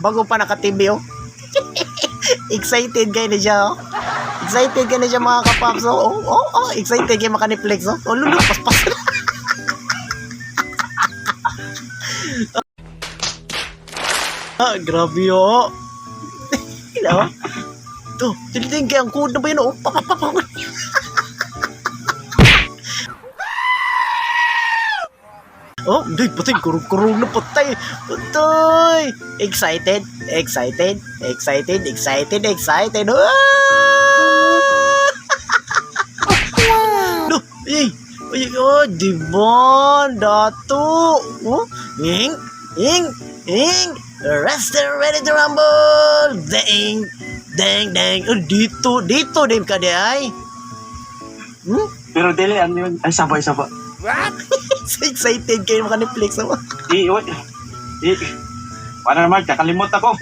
Bago pa naka-TV, oh. Excited kayo na siya, oh. Excited kayo na siya, mga kapaps, oh. Excited kayo makaniplex, oh. Oh, lulu, paspas. Grabe, oh. Hello? Tuh, tinitingin kayo ang code na ba yun, oh. Papapapapap. Oh, hindi, patay, kurong na patay. Patay. Excited. No, Devon, Dato. Oh, Ing. Rester ready to rumble. Dang. Oh, dito din ka di ay. Pero dili, ano yun? Ay, saba. What? So excited kayo makaniplex ako. Wala naman, kakalimot ako.